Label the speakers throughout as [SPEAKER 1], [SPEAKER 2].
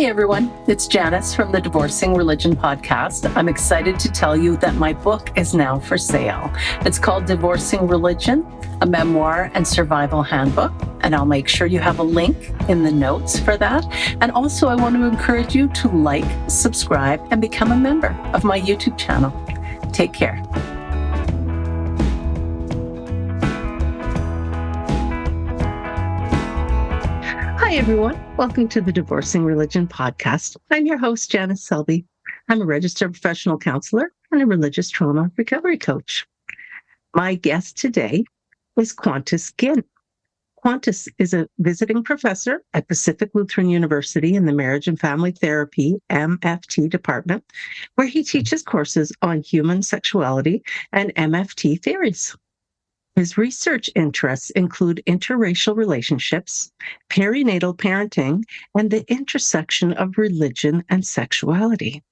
[SPEAKER 1] Hi, everyone. It's Janice from the Divorcing Religion podcast. I'm excited to tell you that my book is now for sale. It's called Divorcing Religion, a memoir and survival handbook. And I'll make sure you have a link in the notes for that. And also, I want to encourage you to like, subscribe, and become a member of my YouTube channel. Take care. Hi, everyone. Welcome to the Divorcing Religion podcast. I'm your host, Janice Selby. I'm a registered professional counselor and a religious trauma recovery coach. My guest today is Quantas Ginn. Quantas is a visiting professor at Pacific Lutheran University in the Marriage and Family Therapy MFT department, where he teaches courses on human sexuality and MFT theories. His research interests include interracial relationships, perinatal parenting, and the intersection of religion and sexuality.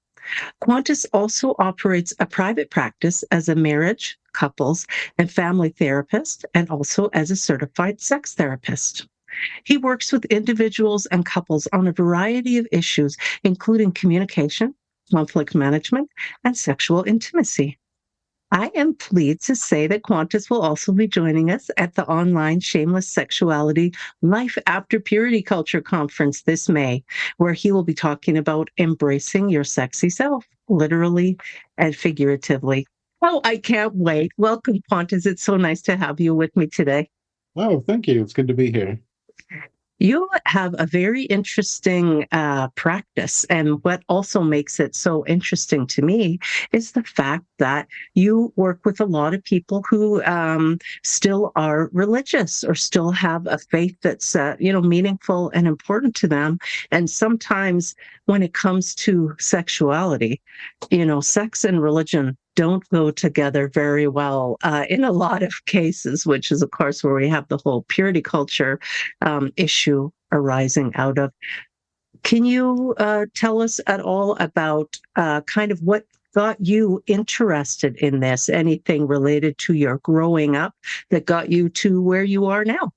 [SPEAKER 1] Quantas also operates a private practice as a marriage, couples, and family therapist, and also as a certified sex therapist. He works with individuals and couples on a variety of issues, including communication, conflict management, and sexual intimacy. I am pleased to say that Quantas will also be joining us at the online Shameless Sexuality Life After Purity Culture Conference this May, where he will be talking about embracing your sexy self, literally and figuratively. Oh, I can't wait. Welcome, Quantas. It's so nice to have you with me today.
[SPEAKER 2] Oh, thank you. It's good to be here.
[SPEAKER 1] You have a very interesting practice, and what also makes it so interesting to me is the fact that you work with a lot of people who still are religious or still have a faith that's meaningful and important to them. And sometimes when it comes to sexuality, sex and religion don't go together very well in a lot of cases, which is, of course, where we have the whole purity culture issue arising out of. Can you tell us at all about kind of what got you interested in this? Anything related to your growing up that got you to where you are now?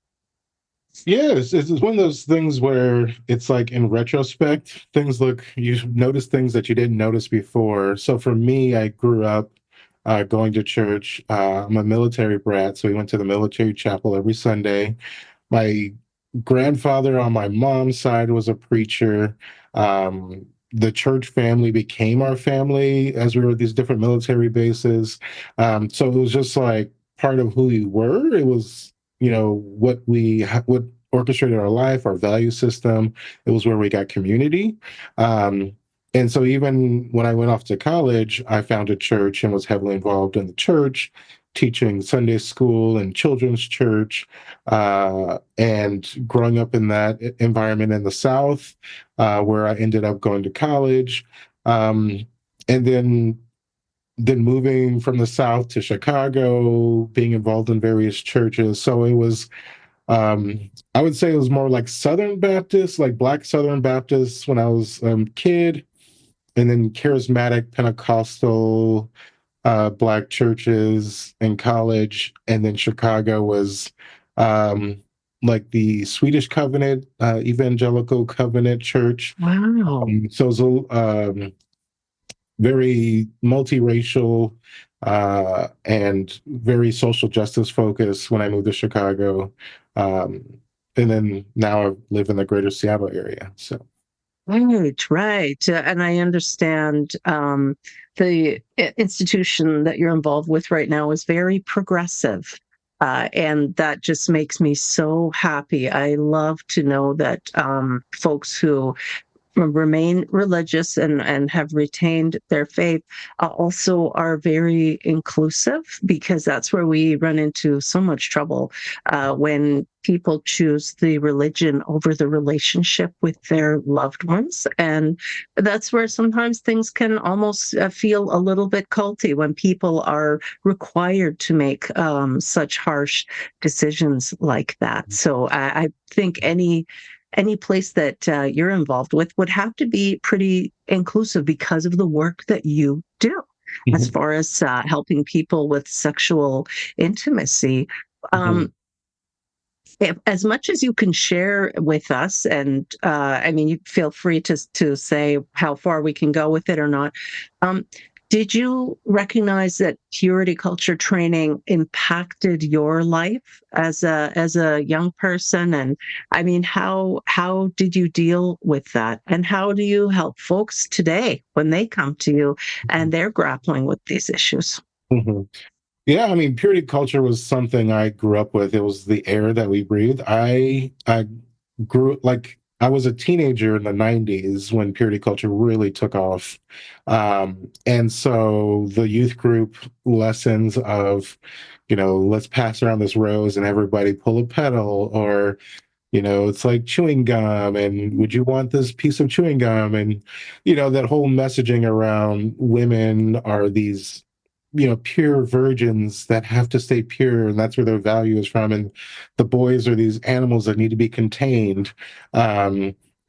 [SPEAKER 2] Yes, it's one of those things where it's like in retrospect, you notice things that you didn't notice before. So for me, I grew up going to church. I'm a military brat, so we went to the military chapel every Sunday. My grandfather on my mom's side was a preacher. The church family became our family as we were at these different military bases. So it was just like part of who we were. It was, what orchestrated our life, our value system. It was where we got community. And so even when I went off to college, I found a church and was heavily involved in the church, teaching Sunday school and children's church, and growing up in that environment in the South, where I ended up going to college, and then moving from the South to Chicago, being involved in various churches. So it was, I would say it was more like Southern Baptist, like Black Southern Baptist when I was a kid, and then charismatic Pentecostal Black churches in college, and then Chicago was like the Swedish Covenant, Evangelical Covenant Church.
[SPEAKER 1] Wow.
[SPEAKER 2] So it was very multiracial and very social justice focused when I moved to Chicago. And then now I live in the greater Seattle area. So.
[SPEAKER 1] Right. And I understand the institution that you're involved with right now is very progressive. And that just makes me so happy. I love to know that folks who remain religious and have retained their faith also are very inclusive, because that's where we run into so much trouble when people choose the religion over the relationship with their loved ones. And that's where sometimes things can almost feel a little bit culty when people are required to make such harsh decisions like that. So I think any place that you're involved with would have to be pretty inclusive because of the work that you do as far as helping people with sexual intimacy. as much as you can share with us, and I mean, you feel free to say how far we can go with it or not. Um, did you recognize that purity culture training impacted your life as a young person? And I mean, how did you deal with that? And how do you help folks today when they come to you and they're grappling with these issues?
[SPEAKER 2] Mhm. Yeah, I mean, purity culture was something I grew up with. It was the air that we breathed. I grew like I was a teenager in the 90s when purity culture really took off. And so the youth group lessons of, let's pass around this rose and everybody pull a petal, or, it's like chewing gum, and would you want this piece of chewing gum? And, that whole messaging around women are these pure virgins that have to stay pure, and that's where their value is from. And the boys are these animals that need to be contained.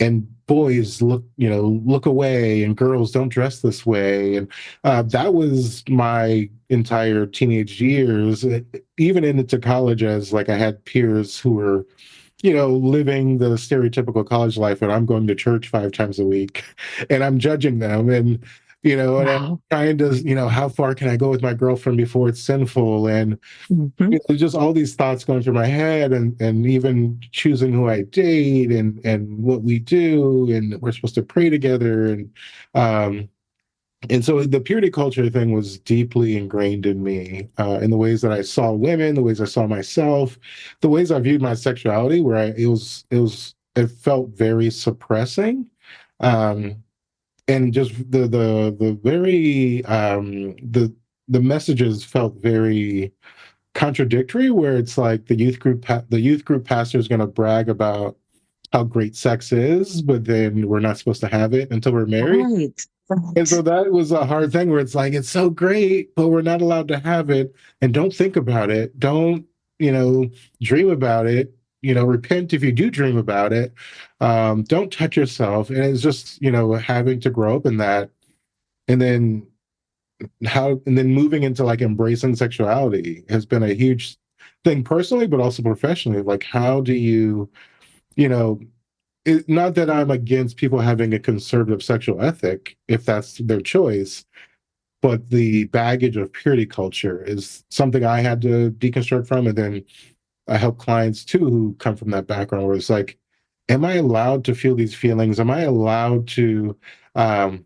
[SPEAKER 2] And boys look away, and girls don't dress this way. And that was my entire teenage years, even into college, as like I had peers who were living the stereotypical college life, and I'm going to church 5 times a week, and I'm judging them, and I'm
[SPEAKER 1] Wow.
[SPEAKER 2] trying to, how far can I go with my girlfriend before it's sinful? And
[SPEAKER 1] Mhm.
[SPEAKER 2] just all these thoughts going through my head, and even choosing who I date, and what we do, and we're supposed to pray together, um, and so the purity culture thing was deeply ingrained in me, in the ways that I saw women, the ways I saw myself, the ways I viewed my sexuality, where it felt very suppressing, um, and just the very the messages felt very contradictory. Where it's like the youth group pastor is going to brag about how great sex is, but then we're not supposed to have it until we're married.
[SPEAKER 1] Right.
[SPEAKER 2] And so
[SPEAKER 1] Right.
[SPEAKER 2] that was a hard thing, where it's like, it's so great, but we're not allowed to have it. And don't think about it. Don't, dream about it. Repent if you do dream about it. Don't touch yourself. And it's just, having to grow up in that. And then moving into like embracing sexuality has been a huge thing personally, but also professionally. Like, how do you, you know, not that I'm against people having a conservative sexual ethic if that's their choice, but the baggage of purity culture is something I had to deconstruct from. And then I help clients too who come from that background, where it's like, am I allowed to feel these feelings? Am I allowed to um,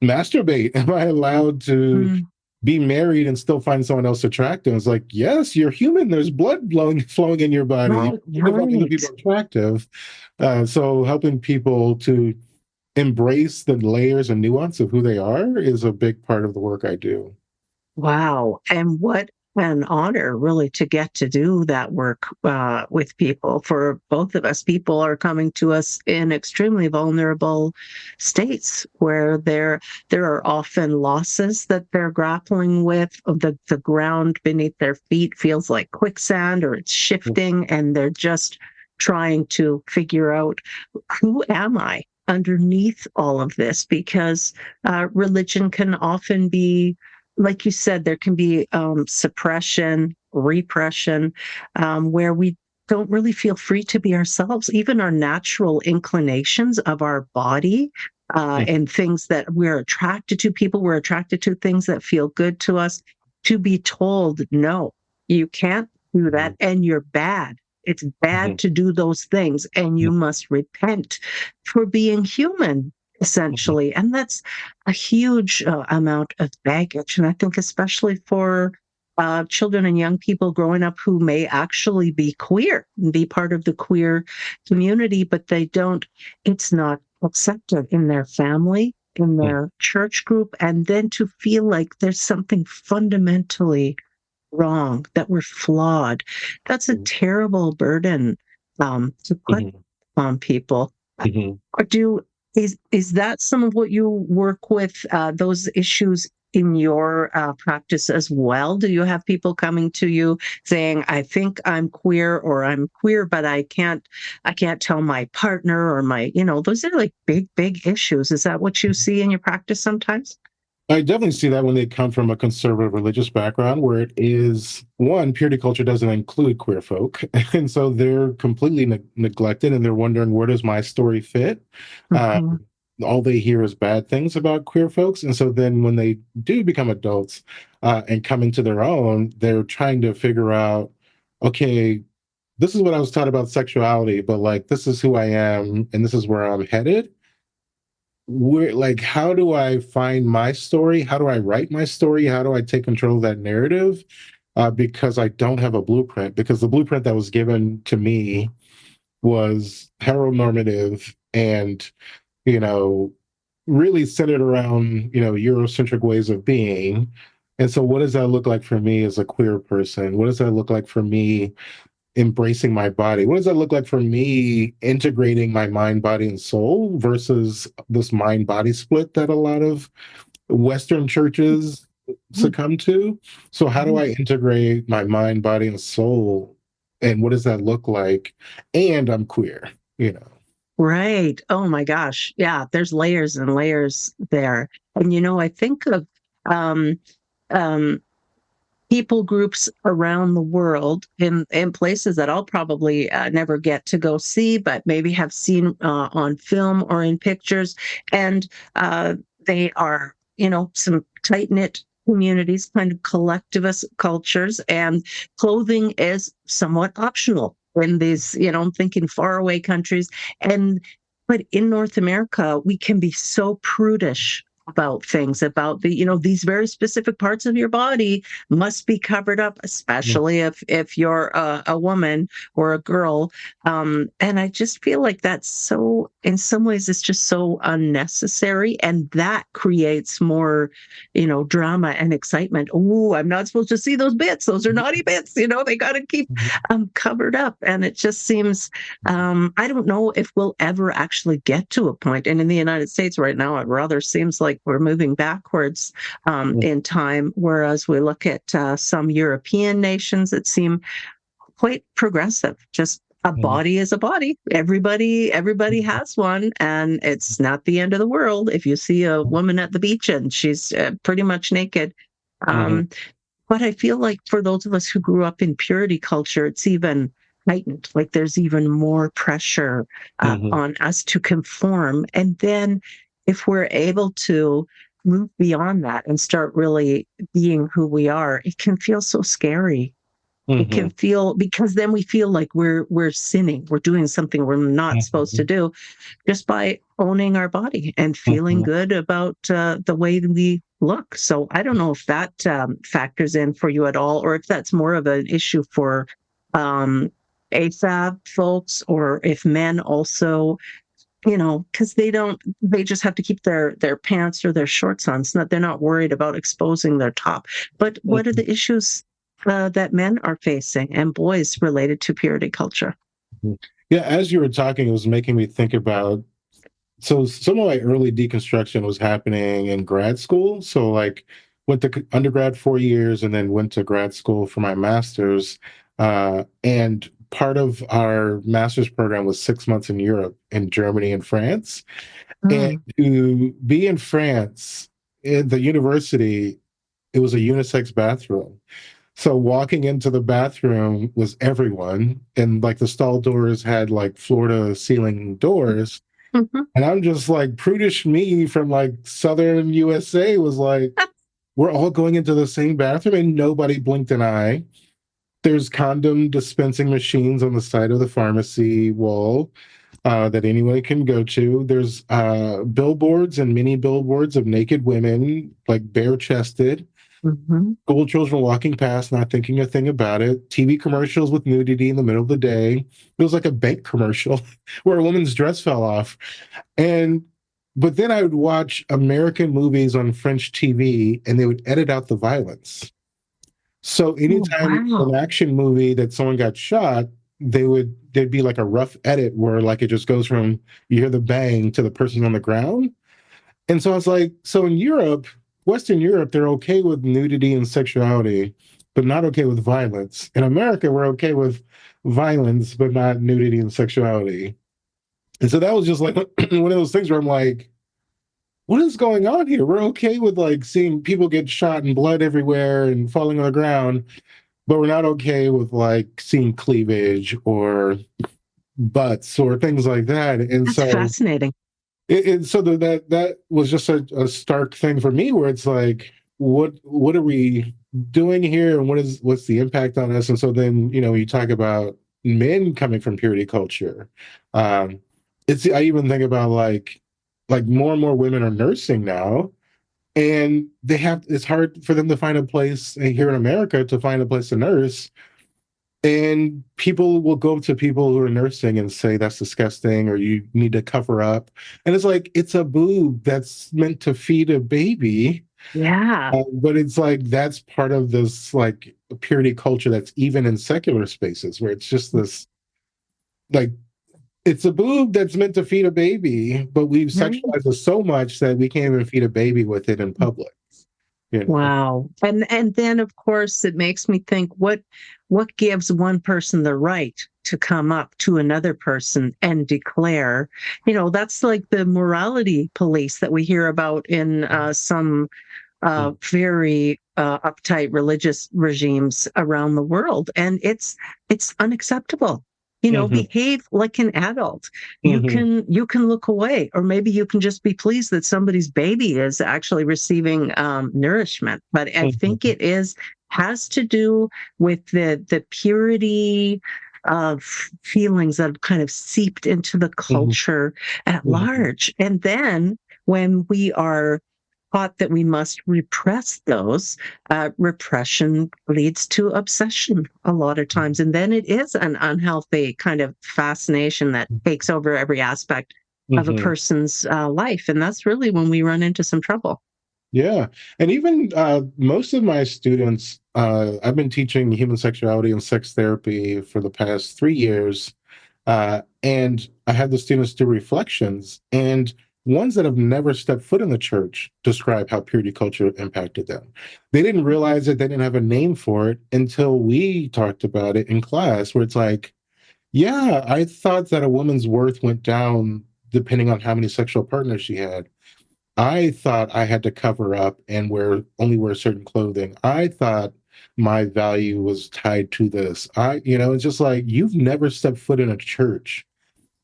[SPEAKER 2] masturbate? Am I allowed to
[SPEAKER 1] Mm.
[SPEAKER 2] be married and still find someone else attractive? It's like, yes, you're human. There's blood flowing in your body.
[SPEAKER 1] Right.
[SPEAKER 2] You can find other
[SPEAKER 1] Right.
[SPEAKER 2] people attractive. So helping people to embrace the layers and nuance of who they are is a big part of the work I do.
[SPEAKER 1] Wow. And what an honor, really, to get to do that work with people. For both of us, people are coming to us in extremely vulnerable states where there are often losses that they're grappling with. The ground beneath their feet feels like quicksand, or it's shifting, and they're just trying to figure out, who am I underneath all of this? Because religion can often be, like you said, there can be suppression, repression, where we don't really feel free to be ourselves. Even our natural inclinations of our body, and things that we're attracted to, people we're attracted to, things that feel good to us, to be told, no, you can't do that, and you're bad. It's bad to do those things, and you must repent for being human, essentially. And that's a huge amount of baggage. And I think, especially for children and young people growing up who may actually be queer and be part of the queer community, but it's not accepted in their family, in their church group, and then to feel like there's something fundamentally wrong, that we're flawed. That's a terrible burden to put on people. Or is that some of what you work with, those issues in your practice as well? Do you have people coming to you saying, "I think I'm queer," or "I'm queer, but I can't tell my partner," or those are like big, big issues. Is that what you see in your practice sometimes?
[SPEAKER 2] I definitely see that when they come from a conservative religious background, where it is one, purity culture doesn't include queer folk, and so they're completely neglected, and they're wondering, where does my story fit? Uh,
[SPEAKER 1] Hmm.
[SPEAKER 2] all they hear is bad things about queer folks, and so then when they do become adults and come into their own, they're trying to figure out, okay, this is what I was taught about sexuality, but like this is who I am, and this is where I'm headed. Where, like, how do I find my story? How do I write my story? How do I take control of that narrative? Because I don't have a blueprint, because the blueprint that was given to me was heteronormative and, you know, really centered around, Eurocentric ways of being. And so what does that look like for me as a queer person? What does that look like for me embracing my body? What does that look like for me integrating my mind, body, and soul versus this mind body split that a lot of Western churches succumb to? So, how do I integrate my mind, body, and soul? And what does that look like? And I'm queer, you know.
[SPEAKER 1] Right. Oh my gosh. Yeah, there's layers and layers there. And I think of um, um, people groups around the world in places that I'll probably never get to go see, but maybe have seen on film or in pictures. And they are, some tight knit communities, kind of collectivist cultures, and clothing is somewhat optional in these, I'm thinking faraway countries. And but in North America, we can be so prudish about things, about these very specific parts of your body must be covered up, especially if you're a woman or a girl. And I just feel like that's so, in some ways, it's just so unnecessary, and that creates more, drama and excitement. Oh, I'm not supposed to see those bits; those are naughty bits. They got to keep covered up, and it just seems. I don't know if we'll ever actually get to a point. And in the United States right now, it rather seems like we're moving backwards in time, whereas we look at some European nations that seem quite progressive. Just a body is a body. Everybody has one, and it's not the end of the world if you see a woman at the beach and she's pretty much naked. Um, but I feel like for those of us who grew up in purity culture, it's even heightened. Like there's even more pressure on us to conform. And then if we're able to move beyond that and start really being who we are, it can feel so scary. It can feel, because then we feel like we're sinning, we're doing something we're not supposed to do, just by owning our body and feeling good about the way that we look. So I don't know if that factors in for you at all, or if that's more of an issue for um, AFAB folks, or if men also, because they just have to keep their pants or their shorts on. So that they're not worried about exposing their top. But what are the issues that men are facing and boys related to purity culture?
[SPEAKER 2] Yeah, as you were talking, it was making me think about, so some of my early deconstruction was happening in grad school. So like went to undergrad 4 years and then went to grad school for my master's. And part of our master's program was 6 months in Europe, in Germany and France. And
[SPEAKER 1] Mm,
[SPEAKER 2] to be in France, in the university, it was a unisex bathroom. So walking into the bathroom was everyone, and like the stall doors had like floor to ceiling doors.
[SPEAKER 1] mhm.
[SPEAKER 2] And I'm just like, prudish me from like southern USA was like, we're all going into the same bathroom and nobody blinked an eye. There's condom dispensing machines on the side of the pharmacy wall that anyone can go to. There's billboards and mini billboards of naked women, like bare chested.
[SPEAKER 1] Mhm.
[SPEAKER 2] School children walking past, not thinking a thing about it. TV commercials with nudity in the middle of the day. It was like a bank commercial where a woman's dress fell off. And but then I would watch American movies on French TV and they would edit out the violence. So
[SPEAKER 1] Oh,
[SPEAKER 2] anytime an
[SPEAKER 1] wow.
[SPEAKER 2] action movie that someone got shot, there'd be like a rough edit where like it just goes from you hear the bang to the person on the ground. And so I was like, so in Europe, Western Europe, they're okay with nudity and sexuality, but not okay with violence. In America, we're okay with violence, but not nudity and sexuality. And so that was just like one of those things where I'm like, what is going on here? We're okay with like seeing people get shot and blood everywhere and falling on the ground, but we're not okay with like seeing cleavage or butts or things like that. And
[SPEAKER 1] That's
[SPEAKER 2] so
[SPEAKER 1] fascinating.
[SPEAKER 2] that was just a stark thing for me, where it's like, what are we doing here, and what's the impact on us? And so then, you talk about men coming from purity culture. Um, it's I even think about like more and more women are nursing now, and it's hard for them to find a place here in America to find a place to nurse, and people will go to people who are nursing and say that's disgusting, or you need to cover up. And it's like, it's a boob that's meant to feed a baby.
[SPEAKER 1] Yeah.
[SPEAKER 2] But it's like, that's part of this like purity culture that's even in secular spaces, where it's just this like, it's a boob that's meant to feed a baby, but we've
[SPEAKER 1] Right.
[SPEAKER 2] sexualized it so much that we can't even feed a baby with it in public, you know?
[SPEAKER 1] Wow. And then of course it makes me think, what gives one person the right to come up to another person and declare, that's like the morality police that we hear about in some very uptight religious regimes around the world, and it's unacceptable.
[SPEAKER 2] Hmm.
[SPEAKER 1] Behave like an adult. You
[SPEAKER 2] Hmm.
[SPEAKER 1] can you can look away, or maybe you can just be pleased that somebody's baby is actually receiving nourishment. But I think
[SPEAKER 2] Hmm.
[SPEAKER 1] it is has to do with the purity of feelings that have kind of seeped into the
[SPEAKER 2] Hmm.
[SPEAKER 1] culture at
[SPEAKER 2] Hmm.
[SPEAKER 1] large, and then when we are taught that we must repress those, repression leads to obsession a lot of times. And then it is an unhealthy kind of fascination that takes over every aspect of a
[SPEAKER 2] Hmm.
[SPEAKER 1] person's life. And that's really when we run into some trouble.
[SPEAKER 2] Yeah. And even most of my students, I've been teaching human sexuality and sex therapy for the past 3 years. And I have the students do reflections, and ones that have never stepped foot in the church describe how purity culture impacted them. They didn't realize it, they didn't have a name for it until we talked about it in class, where it's like, yeah, I thought that a woman's worth went down depending on how many sexual partners she had. I thought I had to cover up and wear certain clothing. I thought my value was tied to this. It's just like, you've never stepped foot in a church,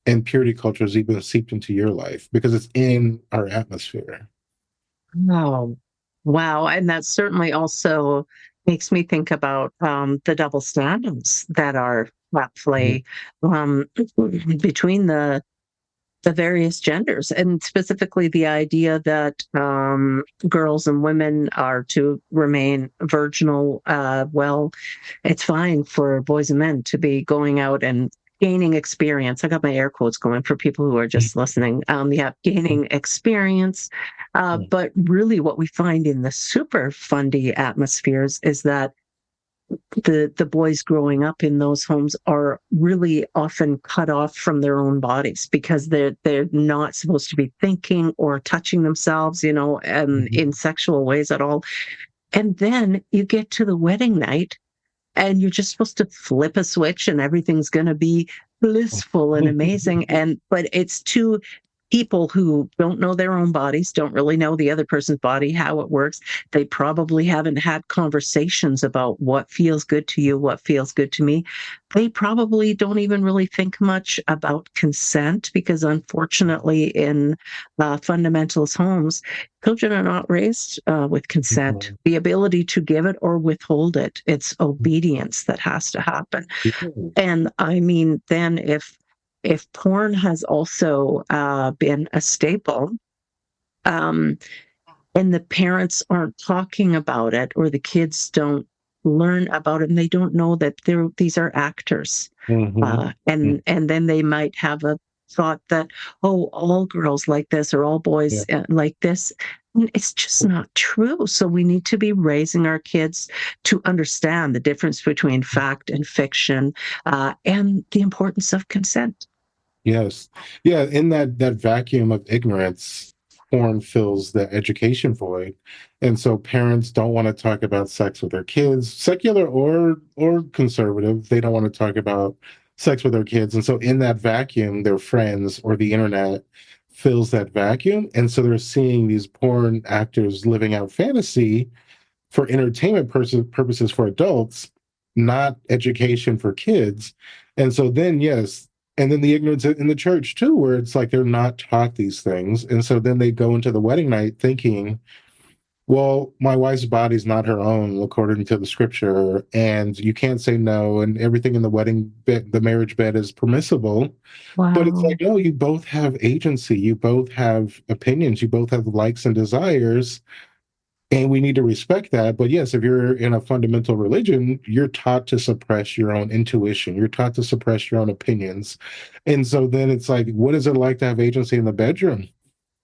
[SPEAKER 2] and purity culture has even seeped into your life because it's in our atmosphere.
[SPEAKER 1] Oh, wow. And that certainly also makes me think about the double standards that are at
[SPEAKER 2] Mhm.
[SPEAKER 1] play um, between the various genders, and specifically the idea that girls and women are to remain virginal. Well, it's fine for boys and men to be going out and gaining experience. I got my air quotes going for people who are just listening. Yeah, gaining experience. But really, what we find in the super fundy atmospheres is that the boys growing up in those homes are really often cut off from their own bodies because they're not supposed to be thinking or touching themselves, in
[SPEAKER 2] Mhm.
[SPEAKER 1] sexual ways at all. And then you get to the wedding night, and you're just supposed to flip a switch and everything's going to be blissful and amazing. And but it's two people who don't know their own bodies, don't really know the other person's body, how it works. They probably haven't had conversations about what feels good to you, what feels good to me. They probably don't even really think much about consent, because unfortunately in fundamentalist homes, children are not raised with consent,
[SPEAKER 2] Mhm.
[SPEAKER 1] the ability to give it or withhold it. It's obedience that has to happen. And I mean, then if porn has also been a staple, um, and the parents aren't talking about it, or the kids don't learn about it, and they don't know that these are actors,
[SPEAKER 2] Mhm. Mhm.
[SPEAKER 1] and then they might have a thought that, oh, all girls like this, or all boys
[SPEAKER 2] Yeah.
[SPEAKER 1] like this. And it's just not true. So we need to be raising our kids to understand the difference between fact and fiction, and the importance of consent.
[SPEAKER 2] Yes. Yeah, in that vacuum of ignorance, porn fills the education void. And so parents don't want to talk about sex with their kids, secular or conservative. They don't want to talk about sex with their kids. And so in that vacuum, their friends or the internet fills that vacuum. And so they're seeing these porn actors living out fantasy for entertainment purposes for adults, not education for kids. And so then, yes, and then the ignorance in the church too, where it's like they're not taught these things. And so then they go into the wedding night thinking, well, my wife's body's not her own, according to the scripture, and you can't say no, and everything in the wedding bed, the marriage bed is permissible. But it's
[SPEAKER 1] Wow.
[SPEAKER 2] like, no, you both have agency, you both have opinions, you both have likes and desires, and we need to respect that. But yes, if you're in a fundamental religion, you're taught to suppress your own intuition, you're taught to suppress your own opinions. And so then it's like, what is it like to have agency in the bedroom?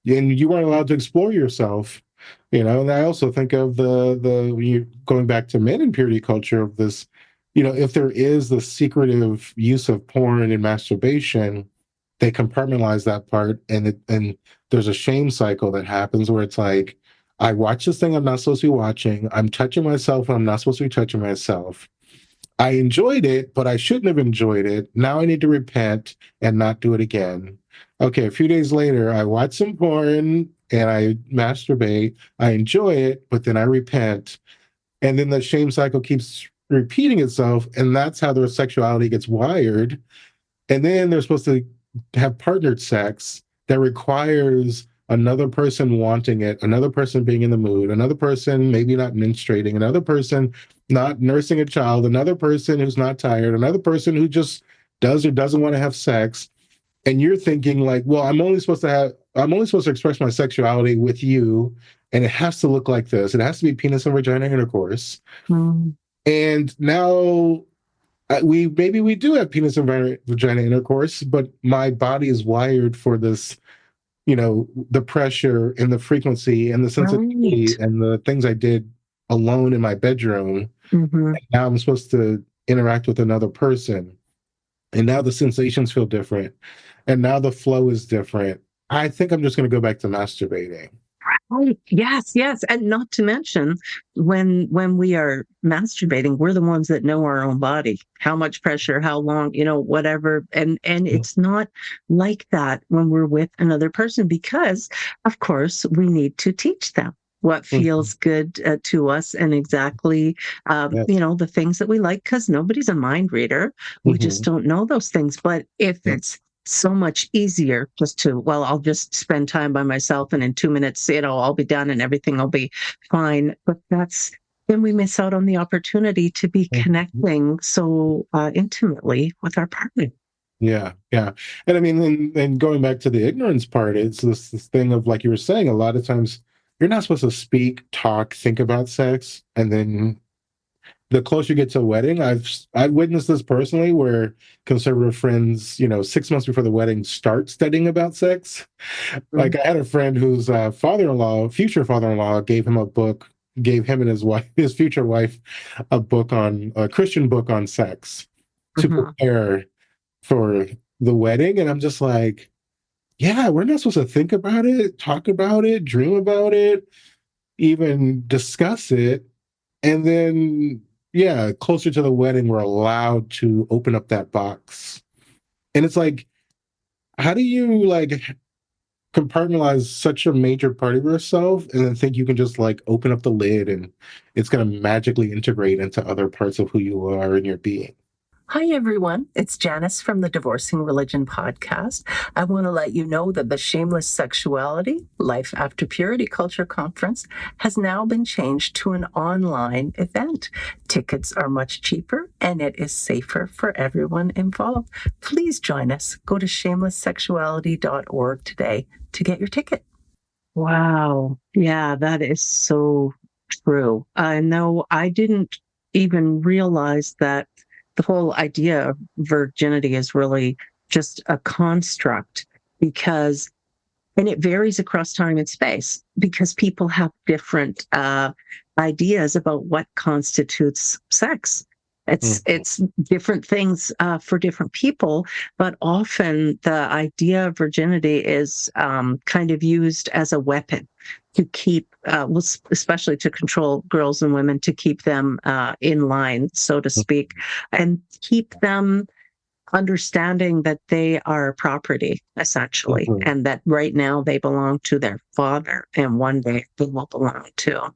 [SPEAKER 2] And you weren't allowed to explore yourself, you know. And I also think of the you going back to men in purity culture of this, you know, if there is the secretive use of porn and masturbation, they compartmentalize that part, and there's a shame cycle that happens where it's like, I watch this thing I'm not supposed to be watching, I'm touching myself when I'm not supposed to be touching myself, I enjoyed it, but I shouldn't have enjoyed it. Now I need to repent and not do it again. Okay, a few days later, I watch some porn and I masturbate. I enjoy it, but then I repent. And then the shame cycle keeps repeating itself. And that's how their sexuality gets wired. And then they're supposed to have partnered sex that requires another person wanting it, another person being in the mood, another person maybe not menstruating, another person not nursing a child, another person who's not tired, another person who just does or doesn't want to have sex. And you're thinking like, well, I'm only supposed to express my sexuality with you, and it has to look like this. It has to be penis and vagina intercourse.
[SPEAKER 1] Mm.
[SPEAKER 2] And now we do have penis and vagina intercourse, but my body is wired for this, you know, the pressure and the frequency and the sensitivity
[SPEAKER 1] Right.
[SPEAKER 2] and the things I did alone in my bedroom.
[SPEAKER 1] Hmm.
[SPEAKER 2] Now I'm supposed to interact with another person. And now the sensations feel different. And now the flow is different. I think I'm just going to go back to masturbating.
[SPEAKER 1] Right. Yes, yes. And not to mention when we are masturbating, we're the ones that know our own body, how much pressure, how long, whatever. And it's not like that when we're with another person because of course we need to teach them what
[SPEAKER 2] Mhm.
[SPEAKER 1] feels good to us and exactly
[SPEAKER 2] Yes.
[SPEAKER 1] the things that we like because nobody's a mind reader. We just
[SPEAKER 2] Hmm.
[SPEAKER 1] don't know those things. But if
[SPEAKER 2] Yeah.
[SPEAKER 1] it's so much easier just to, well, I'll just spend time by myself and in 2 minutes, I'll be done and everything will be fine. But then we miss out on the opportunity to be
[SPEAKER 2] Mhm.
[SPEAKER 1] connecting so intimately with our partner.
[SPEAKER 2] Yeah, yeah. And I mean, and going back to the ignorance part, it's this thing of like you were saying, a lot of times you're not supposed to speak, talk, think about sex, and then the closer you get to a wedding, I've witnessed this personally, where conservative friends, you know, 6 months before the wedding, start studying about sex. Like I had a friend whose father-in-law, future father-in-law, gave him and his wife, his future wife, a book on a Christian book on sex to
[SPEAKER 1] Mm-hmm.
[SPEAKER 2] prepare for the wedding. And I'm just like, yeah, we're not supposed to think about it, talk about it, dream about it, even discuss it. And then, yeah, closer to the wedding, we're allowed to open up that box. And it's like, how do you like compartmentalize such a major part of yourself and then think you can just like open up the lid and it's going to magically integrate into other parts of who you are and your being?
[SPEAKER 1] Hi, everyone. It's Janice from the Divorcing Religion podcast. I want to let you know that the Shameless Sexuality Life After Purity Culture Conference has now been changed to an online event. Tickets are much cheaper and it is safer for everyone involved. Please join us. Go to shamelesssexuality.org today to get your ticket. Wow. Yeah, that is so true. I know I didn't even realize that the whole idea of virginity is really just a construct because, and it varies across time and space because people have different ideas about what constitutes sex.
[SPEAKER 2] Mhm.
[SPEAKER 1] It's different things for different people, but often the idea of virginity is kind of used as a weapon to keep, especially to control girls and women, to keep them in line, so to speak, and keep them understanding that they are property, essentially,
[SPEAKER 2] Mhm.
[SPEAKER 1] and that right now they belong to their father, and one day they will belong to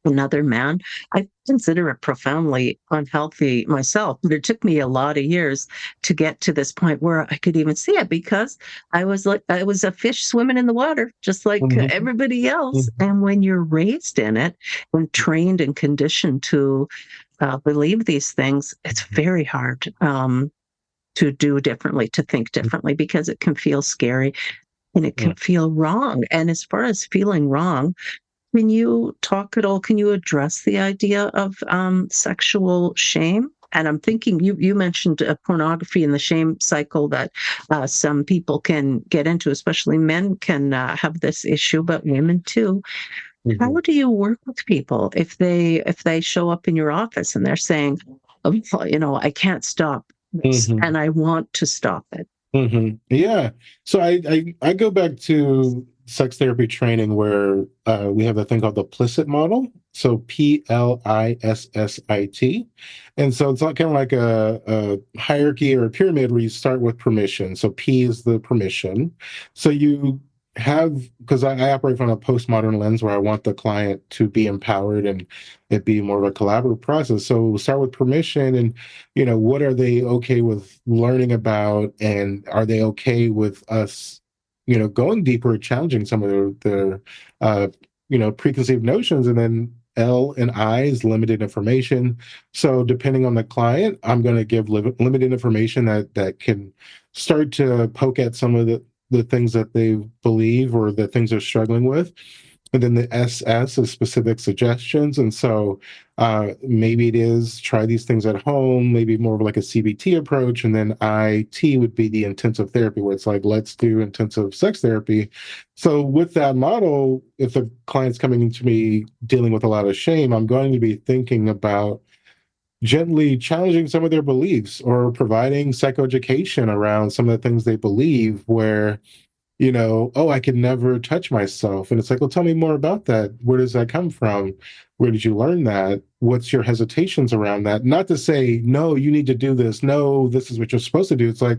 [SPEAKER 1] another man. I consider it profoundly unhealthy myself. But it took me a lot of years to get to this point where I could even see it, because I was a fish swimming in the water, just like
[SPEAKER 2] Mhm.
[SPEAKER 1] everybody else.
[SPEAKER 2] Mhm.
[SPEAKER 1] And when you're raised in it and trained and conditioned to believe these things, it's very hard to do differently, to think differently, because it can feel scary and it can
[SPEAKER 2] Yeah.
[SPEAKER 1] feel wrong. And as far as feeling wrong, can you talk at all? Can you address the idea of sexual shame? And I'm thinking you mentioned pornography and the shame cycle that some people can get into, especially men can have this issue, but women too. How
[SPEAKER 2] Mhm.
[SPEAKER 1] do you work with people if they show up in your office and they're saying, "Oh, well, I can't stop this,
[SPEAKER 2] Mhm.
[SPEAKER 1] and I want to stop it."
[SPEAKER 2] Yeah. So I go back to sex therapy training where we have a thing called the Plissit model. So PLISSIT. And so it's not kind of like a hierarchy or a pyramid where you start with permission. So P is the permission. So you have, because I operate from a postmodern lens where I want the client to be empowered and it be more of a collaborative process. So we'll start with permission, and what are they okay with learning about, and are they okay with us going deeper, challenging some of their preconceived notions. And then L and I is limited information. So depending on the client, I'm going to give limited information that can start to poke at some of the things that they believe or the things they're struggling with. And then the SS is specific suggestions. And so maybe it is try these things at home, maybe more of like a CBT approach. And then IT would be the intensive therapy, where it's like, let's do intensive sex therapy. So with that model, if the client's coming to me dealing with a lot of shame, I'm going to be thinking about gently challenging some of their beliefs or providing psychoeducation around some of the things they believe, where oh, I could never touch myself. And it's like, well, tell me more about that. Where does that come from? Where did you learn that? What's your hesitations around that? Not to say, no, you need to do this. No, this is what you're supposed to do. It's like,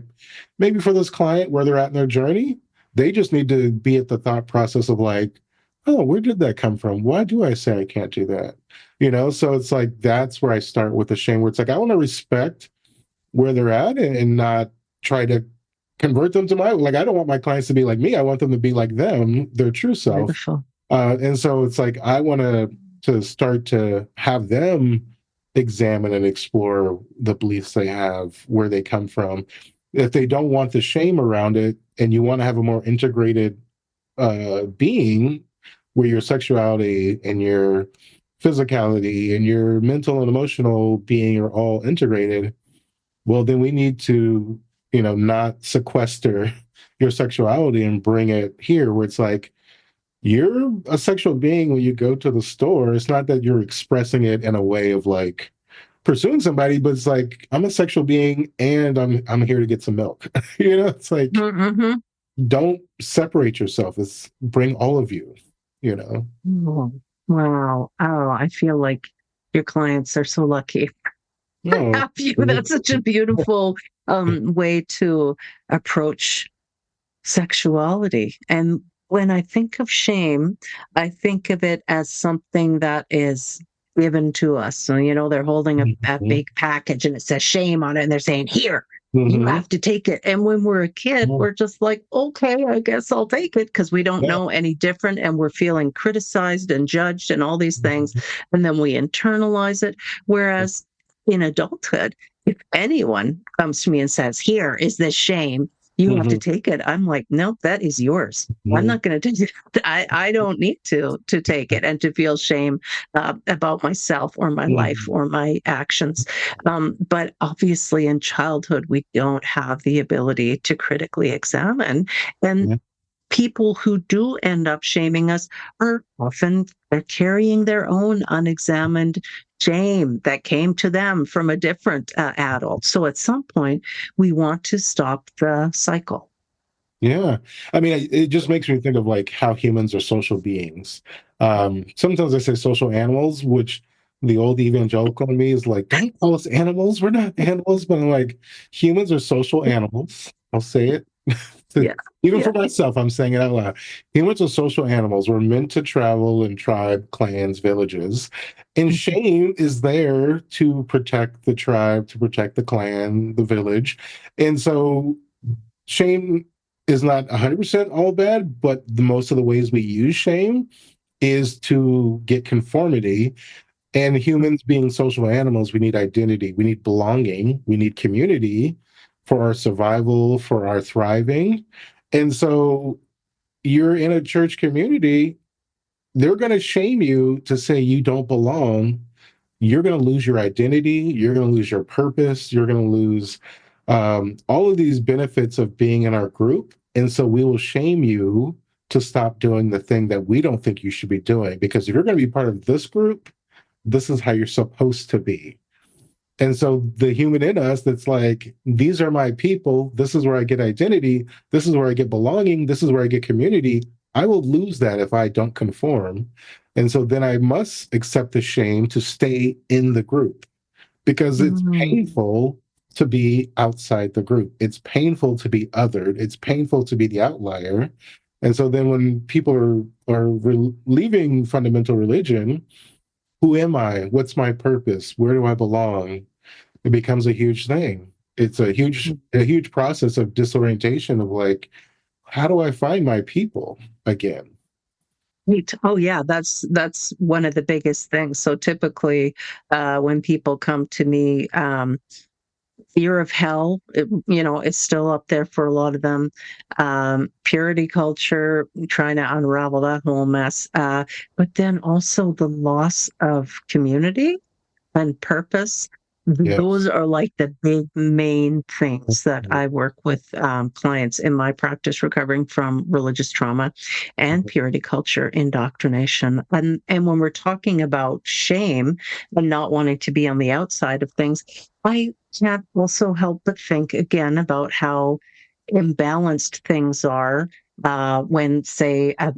[SPEAKER 2] maybe for this client, where they're at in their journey, they just need to be at the thought process of like, oh, where did that come from? Why do I say I can't do that? So it's like, that's where I start with the shame, where it's like, I want to respect where they're at, and not try to convert them to my, like, I don't want my clients to be like me. I want them to be like them, their true self.
[SPEAKER 1] Beautiful.
[SPEAKER 2] And so it's like I want to start to have them examine and explore the beliefs they have, where they come from. If they don't want the shame around it, and you want to have a more integrated being, where your sexuality and your physicality and your mental and emotional being are all integrated, well, then we need to, not sequester your sexuality and bring it here, where it's like, you're a sexual being when you go to the store. It's not that you're expressing it in a way of like pursuing somebody, but it's like, I'm a sexual being and I'm here to get some milk. It's like,
[SPEAKER 1] Mm-hmm.
[SPEAKER 2] don't separate yourself. It's bring all of you, you know.
[SPEAKER 1] Oh, wow. Oh, I feel like your clients are so lucky to
[SPEAKER 2] No.
[SPEAKER 1] have you. That's such a beautiful way to approach sexuality. And when I think of shame, I think of it as something that is given to us. So, they're holding a
[SPEAKER 2] Mhm.
[SPEAKER 1] big package and it says shame on it, and they're saying, here, you
[SPEAKER 2] Mhm.
[SPEAKER 1] have to take it. And when we're a kid,
[SPEAKER 2] Yeah.
[SPEAKER 1] we're just like, okay, I guess I'll take it, because we don't
[SPEAKER 2] Yeah.
[SPEAKER 1] know any different, and we're feeling criticized and judged and all these things.
[SPEAKER 2] Mhm.
[SPEAKER 1] And then we internalize it. Whereas in adulthood, if anyone comes to me and says, here is this shame, you have to
[SPEAKER 2] Mhm.
[SPEAKER 1] take it. I'm like, nope, that is yours. I'm
[SPEAKER 2] Mhm.
[SPEAKER 1] not going to do it. I don't need to take it and to feel shame about myself or my life
[SPEAKER 2] Mhm.
[SPEAKER 1] or my actions. But obviously, in childhood, we don't have the ability to critically examine. And
[SPEAKER 2] Yeah.
[SPEAKER 1] people who do end up shaming us are often they're carrying their own unexamined shame that came to them from a different adult. So at some point, we want to stop the cycle.
[SPEAKER 2] Yeah. I mean, it just makes me think of like how humans are social beings. Sometimes I say social animals, which the old evangelical in me is like, don't call us animals. We're not animals. But I'm like, humans are social animals. I'll say it.
[SPEAKER 1] Yeah.
[SPEAKER 2] Even
[SPEAKER 1] Yeah.
[SPEAKER 2] for myself, I'm saying it out loud. Humans are social animals. We're meant to travel in tribe, clans, villages. And
[SPEAKER 1] Mhm.
[SPEAKER 2] shame is there to protect the tribe, to protect the clan, the village. And so shame is not 100% all bad, but most of the ways we use shame is to get conformity. And humans being social animals, we need identity, we need belonging, we need community for our survival, for our thriving. And so you're in a church community, they're going to shame you to say you don't belong. You're going to lose your identity. You're going to lose your purpose. You're going to lose all of these benefits of being in our group. And so we will shame you to stop doing the thing that we don't think you should be doing. Because if you're going to be part of this group, this is how you're supposed to be. And so the human in us that's like, these are my people. This is where I get identity. This is where I get belonging. This is where I get community. I will lose that if I don't conform. And so then I must accept the shame to stay in the group because it's
[SPEAKER 1] Mm.
[SPEAKER 2] painful to be outside the group. It's painful to be othered. It's painful to be the outlier. And so then when people are leaving fundamental religion, who am I? What's my purpose? Where do I belong? It becomes a huge thing. It's a huge process of disorientation of like, how do I find my people again?
[SPEAKER 1] Neat. Oh yeah, that's one of the biggest things. So typically, when people come to me, fear of hell, is still up there for a lot of them. Purity culture, trying to unravel that whole mess. But then also the loss of community and purpose. Those
[SPEAKER 2] Yes.
[SPEAKER 1] are like the big main things that
[SPEAKER 2] Mhm.
[SPEAKER 1] I work with clients in my practice recovering from religious trauma and purity culture indoctrination. And when we're talking about shame and not wanting to be on the outside of things, I can't also help but think again about how imbalanced things are when, say, a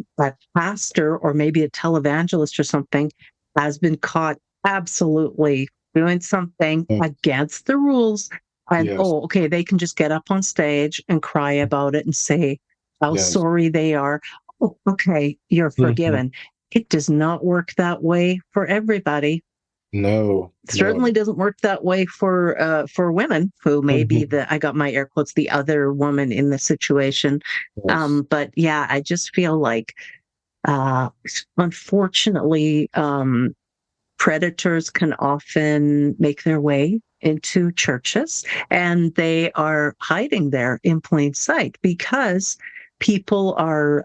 [SPEAKER 1] pastor or maybe a televangelist or something has been caught absolutely doing something
[SPEAKER 2] Yeah.
[SPEAKER 1] against the rules. And
[SPEAKER 2] Yes.
[SPEAKER 1] oh, okay, they can just get up on stage and cry about it and say how
[SPEAKER 2] Yes.
[SPEAKER 1] sorry they are. Oh, okay, you're
[SPEAKER 2] Mhm.
[SPEAKER 1] forgiven. It does not work that way for everybody.
[SPEAKER 2] No,
[SPEAKER 1] Certainly
[SPEAKER 2] no.
[SPEAKER 1] doesn't work that way for women who may be
[SPEAKER 2] Mhm.
[SPEAKER 1] the, I got my air quotes, the other woman in the situation.
[SPEAKER 2] Yes.
[SPEAKER 1] But yeah, I just feel like uh, unfortunately, predators can often make their way into churches and they are hiding there in plain sight because people are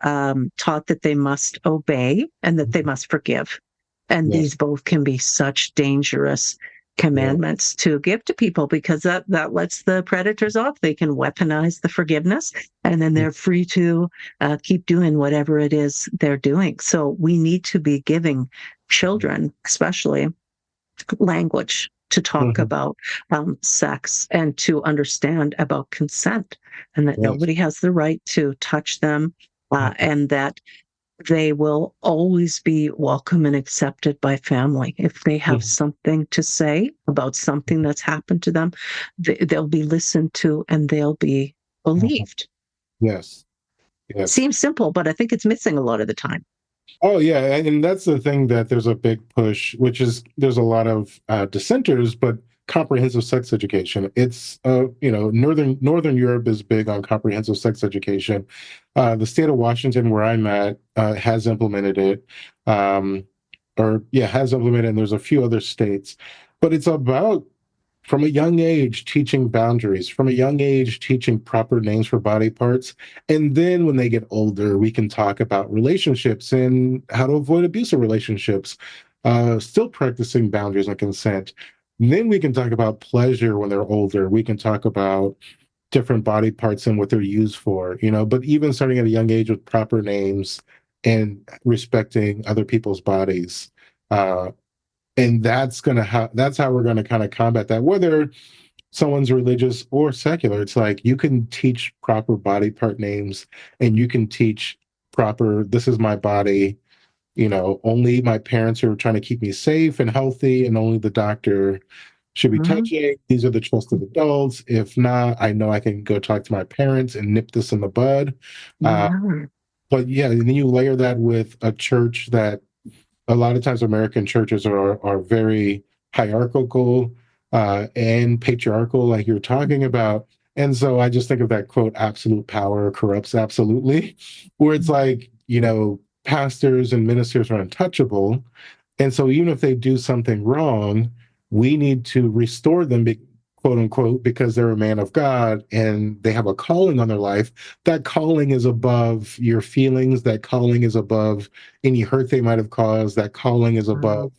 [SPEAKER 1] taught that they must obey and that they
[SPEAKER 2] Mhm.
[SPEAKER 1] must forgive. And
[SPEAKER 2] Yes.
[SPEAKER 1] these both can be such dangerous
[SPEAKER 2] Yeah.
[SPEAKER 1] commandments to give to people because that lets the predators off. They can weaponize the forgiveness and then they're free to keep doing whatever it is they're doing. So we need to be giving children, especially, language to talk
[SPEAKER 2] Mhm.
[SPEAKER 1] about sex and to understand about consent, and that
[SPEAKER 2] Yes.
[SPEAKER 1] nobody has the right to touch them,
[SPEAKER 2] Mhm.
[SPEAKER 1] and that they will always be welcome and accepted by family. If they have
[SPEAKER 2] Mhm.
[SPEAKER 1] something to say about something that's happened to them, they'll be listened to and they'll be
[SPEAKER 2] Mhm.
[SPEAKER 1] believed.
[SPEAKER 2] Yes. Yes.
[SPEAKER 1] Seems simple, but I think it's missing a lot of the time.
[SPEAKER 2] Oh yeah, and that's the thing that there's a big push, which is there's a lot of dissenters, but comprehensive sex education. It's northern Europe is big on comprehensive sex education. The state of Washington, where I'm at, has implemented it, um, or yeah, has implemented, and there's a few other states, but it's about from a young age teaching boundaries, from a young age teaching proper names for body parts. And then when they get older, we can talk about relationships and how to avoid abusive relationships, still practicing boundaries and consent. And then we can talk about pleasure when they're older. We can talk about different body parts and what they're used for, but even starting at a young age with proper names and respecting other people's bodies. And that's how we're gonna kind of combat that, whether someone's religious or secular. It's like you can teach proper body part names and you can teach proper, this is my body, only my parents are trying to keep me safe and healthy, and only the doctor should be
[SPEAKER 1] Mhm.
[SPEAKER 2] touching. These are the trusted adults. If not, I know I can go talk to my parents and nip this in the bud. Uh,
[SPEAKER 1] Yeah.
[SPEAKER 2] but yeah, and then you layer that with a church that a lot of times American churches are very hierarchical and patriarchal, like you're talking about. And so I just think of that quote, absolute power corrupts absolutely, where it's like, pastors and ministers are untouchable. And so even if they do something wrong, we need to restore them, quote unquote, because they're a man of God and they have a calling on their life. That calling is above your feelings. That calling is above any hurt they might have caused. That calling is above
[SPEAKER 1] Wow.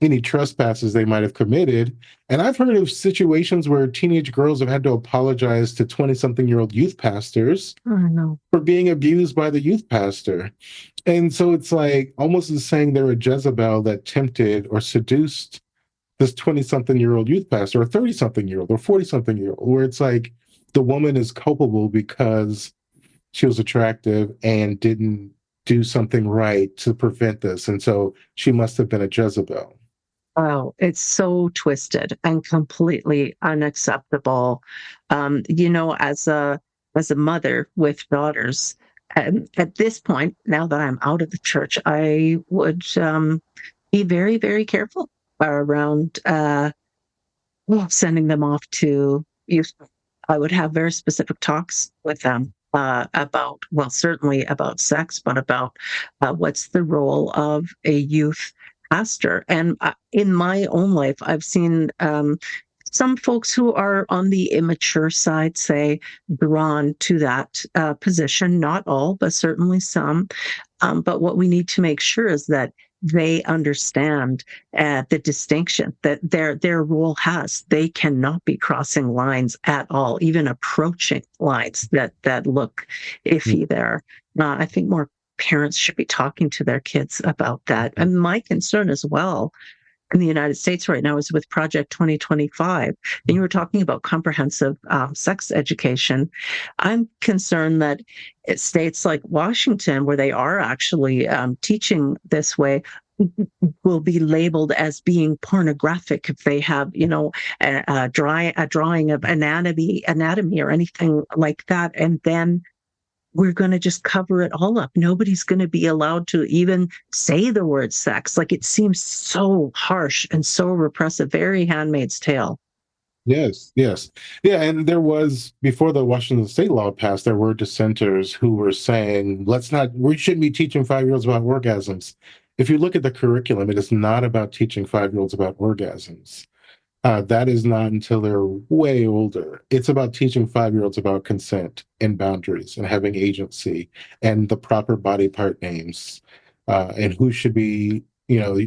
[SPEAKER 2] any trespasses they might have committed. And I've heard of situations where teenage girls have had to apologize to 20-something-year-old youth pastors
[SPEAKER 1] I know.
[SPEAKER 2] for being abused by the youth pastor. And so it's like almost as saying they're a Jezebel that tempted or seduced this 20-something-year-old youth pastor or 30-something-year-old or 40-something-year-old, where it's like the woman is culpable because she was attractive and didn't do something right to prevent this. And so she must have been a Jezebel.
[SPEAKER 1] Oh, it's so twisted and completely unacceptable. As a mother with daughters, and at this point, now that I'm out of the church, I would be very, very careful around sending them off to youth. I would have very specific talks with them about, well, certainly about sex, but about what's the role of a youth pastor. And in my own life, I've seen some folks who are on the immature side, say, drawn to that position. Not all, but certainly some. But what we need to make sure is that they understand the distinction that their role has. They cannot be crossing lines at all, even approaching lines that look iffy there. I think more parents should be talking to their kids about that. And my concern as well in the United States right now is with Project 2025. And you were talking about comprehensive sex education. I'm concerned that states like Washington, where they are actually teaching this way, will be labeled as being pornographic if they have, a drawing of anatomy or anything like that, and then we're going to just cover it all up. Nobody's going to be allowed to even say the word sex. Like, it seems so harsh and so repressive, very Handmaid's Tale.
[SPEAKER 2] Yes, yes. Yeah, and there was, before the Washington state law passed, there were dissenters who were saying, we shouldn't be teaching 5-year-olds about orgasms. If you look at the curriculum, it is not about teaching 5-year-olds about orgasms. That is not until they're way older. It's about teaching 5-year-olds about consent and boundaries and having agency and the proper body part names, and who should be,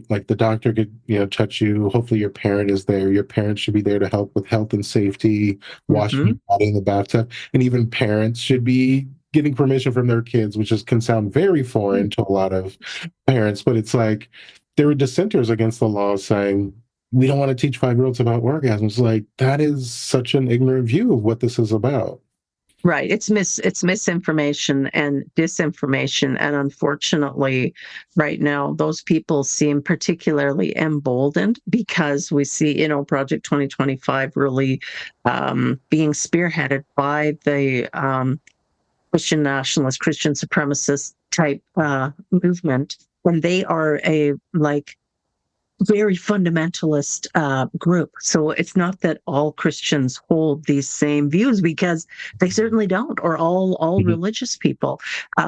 [SPEAKER 2] like the doctor could, touch you. Hopefully your parent is there. Your parents should be there to help with health and safety, washing
[SPEAKER 1] Mm-hmm.
[SPEAKER 2] your body in the bathtub. And even parents should be getting permission from their kids, which can sound very foreign to a lot of parents, but it's like there were dissenters against the law saying, we don't want to teach 5-year-olds about orgasms. Like, that is such an ignorant view of what this is about.
[SPEAKER 1] Right. It's misinformation and disinformation. And unfortunately, right now, those people seem particularly emboldened because we see, Project 2025 really being spearheaded by the Christian nationalist, Christian supremacist type movement. And they are a very fundamentalist group. So it's not that all Christians hold these same views, because they certainly don't, or all
[SPEAKER 2] Mhm.
[SPEAKER 1] religious people.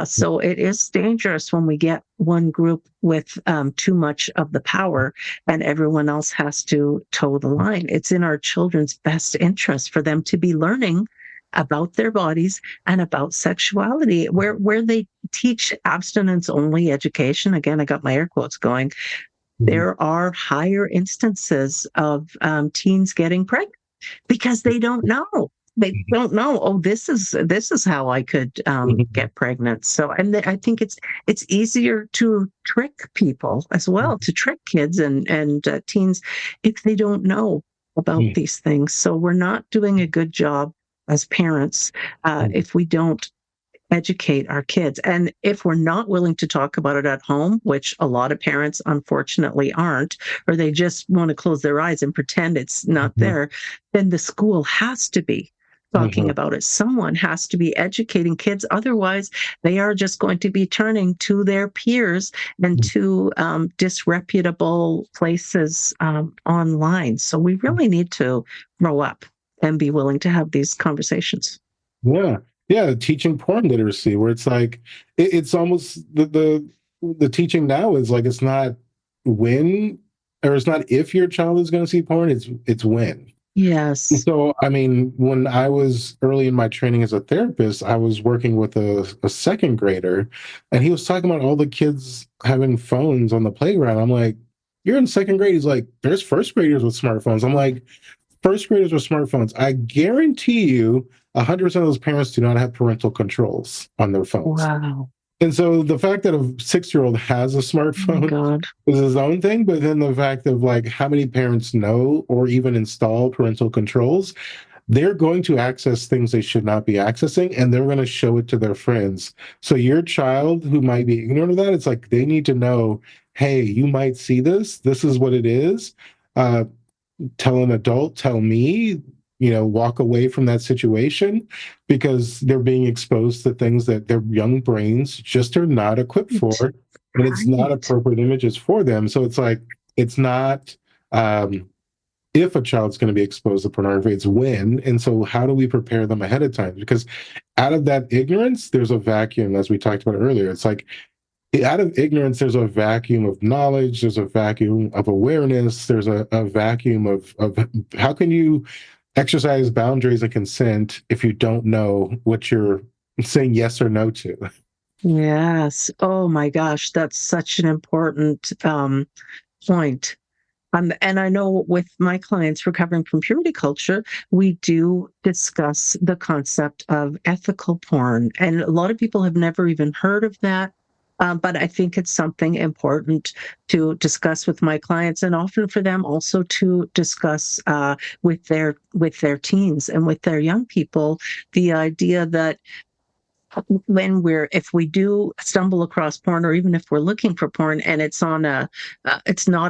[SPEAKER 1] So it is dangerous when we get one group with too much of the power and everyone else has to toe the line. It's in our children's best interest for them to be learning about their bodies and about sexuality, where they teach abstinence only education. Again, I got my air quotes going.
[SPEAKER 2] Mhm.
[SPEAKER 1] There are higher instances of teens getting pregnant because they don't know. They don't know. Oh, this is how I could
[SPEAKER 2] Mhm.
[SPEAKER 1] get pregnant. So, and I think it's easier to trick people as well, to trick kids and teens if they don't know about
[SPEAKER 2] Mhm.
[SPEAKER 1] these things. So we're not doing a good job as parents if we don't educate our kids. And if we're not willing to talk about it at home, which a lot of parents unfortunately aren't, or they just want to close their eyes and pretend it's not
[SPEAKER 2] Mhm.
[SPEAKER 1] there, then the school has to be talking
[SPEAKER 2] Mhm.
[SPEAKER 1] about it. Someone has to be educating kids. Otherwise, they are just going to be turning to their peers and to disreputable places online. So we really need to grow up and be willing to have these conversations.
[SPEAKER 2] Yeah, yeah, teaching porn literacy, where it's like it's almost the teaching now is like it's not when, or it's not if your child is going to see porn, it's when.
[SPEAKER 1] Yes.
[SPEAKER 2] So, I mean, when I was early in my training as a therapist, I was working with a second grader, and he was talking about all the kids having phones on the playground. I'm like, "You're in second grade." He's like, "There's first graders with smartphones." I'm like, "First graders with smartphones. I guarantee you, 100% of those parents do not have parental controls on their phones."
[SPEAKER 1] Wow.
[SPEAKER 2] And so the fact that a 6-year-old has a
[SPEAKER 1] Oh my
[SPEAKER 2] smartphone
[SPEAKER 1] God.
[SPEAKER 2] is his own thing, but then the fact of like how many parents know or even install parental controls, they're going to access things they should not be accessing, and they're going to show it to their friends. So your child who might be ignorant of that, it's like they need to know, hey, you might see this. This is what it is. Uh, Tell an adult, tell me, walk away from that situation, because they're being exposed to things that their young brains just are not equipped for,
[SPEAKER 1] Right.
[SPEAKER 2] and it's not
[SPEAKER 1] Right.
[SPEAKER 2] appropriate images for them. So it's like, it's not if a child's going to be exposed to pornography, it's when. And so how do we prepare them ahead of time? Because out of that ignorance, there's a vacuum, as we talked about earlier. It's like, out of ignorance, there's a vacuum of knowledge, there's a vacuum of awareness, there's a vacuum of how can you exercise boundaries and consent if you don't know what you're saying yes or no to.
[SPEAKER 1] Yes. Oh my gosh, that's such an important point. And I know with my clients recovering from purity culture, we do discuss the concept of ethical porn. And a lot of people have never even heard of that. But I think it's something important to discuss with my clients, and often for them also to discuss with their teens and with their young people, the idea that if we do stumble across porn, or even if we're looking for porn and it's not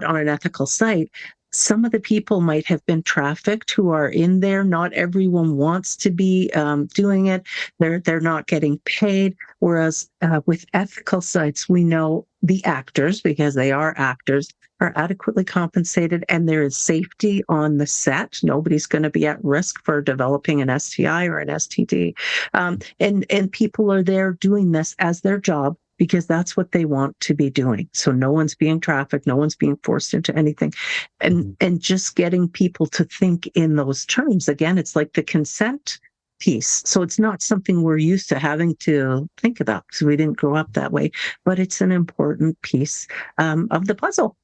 [SPEAKER 1] on an ethical site, some of the people might have been trafficked who are in there. Not everyone wants to be doing it. They're not getting paid. Whereas with ethical sites, we know the actors, because they are actors, are adequately compensated, and there is safety on the set. Nobody's going to be at risk for developing an STI or an STD. And people are there doing this as their job because that's what they want to be doing. So no one's being trafficked, no one's being forced into anything. And just getting people to think in those terms. Again, it's like the consent piece. So it's not something we're used to having to think about because we didn't grow up that way, but it's an important piece of the puzzle.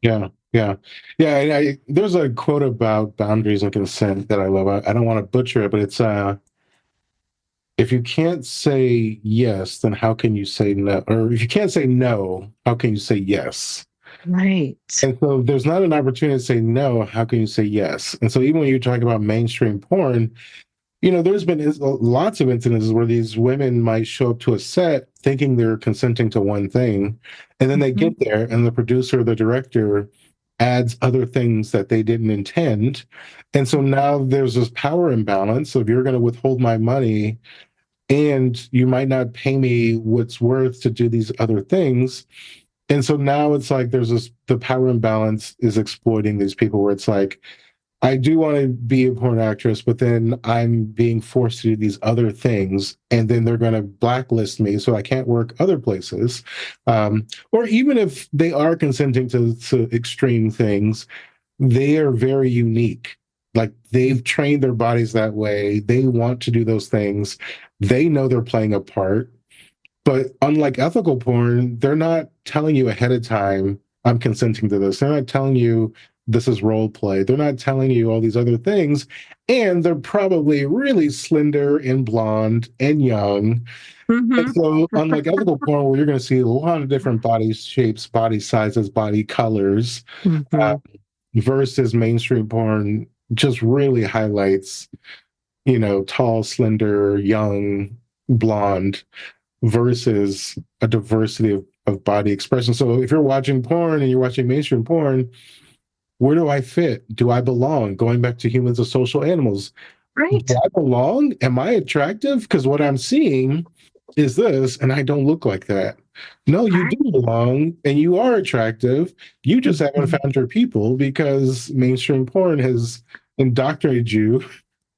[SPEAKER 2] Yeah, yeah, yeah. And there's a quote about boundaries and consent that I love. I don't want to butcher it, but it's if you can't say yes, then how can you say no? Or if you can't say no, how can you say yes?
[SPEAKER 1] Right.
[SPEAKER 2] And so there's not an opportunity to say no. How can you say yes? And so even when you're talking about mainstream porn, there's been lots of instances where these women might show up to a set thinking they're consenting to one thing, and then they
[SPEAKER 1] Mhm.
[SPEAKER 2] get there, and the producer or the director adds other things that they didn't intend. And so now there's this power imbalance of, you're going to withhold my money, and you might not pay me what's worth to do these other things. And so now it's like there's the power imbalance is exploiting these people, where it's like, I do want to be a porn actress, but then I'm being forced to do these other things, and then they're going to blacklist me, so I can't work other places. Or even if they are consenting to extreme things, they are very unique. Like, they've trained their bodies that way. They want to do those things. They know they're playing a part. But unlike ethical porn, they're not telling you ahead of time, I'm consenting to this. They're not telling you this is role play. They're not telling you all these other things. And they're probably really slender and blonde and young. And
[SPEAKER 1] Hmm.
[SPEAKER 2] so, unlike ethical porn, where you're going to see a lot of different body shapes, body sizes, body colors, uh,
[SPEAKER 1] Hmm.
[SPEAKER 2] versus mainstream porn just really highlights, tall, slender, young. blonde versus a diversity of body expression. So if you're watching porn and you're watching mainstream porn, where do I fit? Do I belong? Going back to humans as social animals,
[SPEAKER 1] Right.
[SPEAKER 2] do I belong? Am I attractive? Because what I'm seeing is this, and I don't look like that. No, you do
[SPEAKER 1] Right.
[SPEAKER 2] belong and you are attractive. You just haven't
[SPEAKER 1] Mhm.
[SPEAKER 2] found your people because mainstream porn has indoctrinated you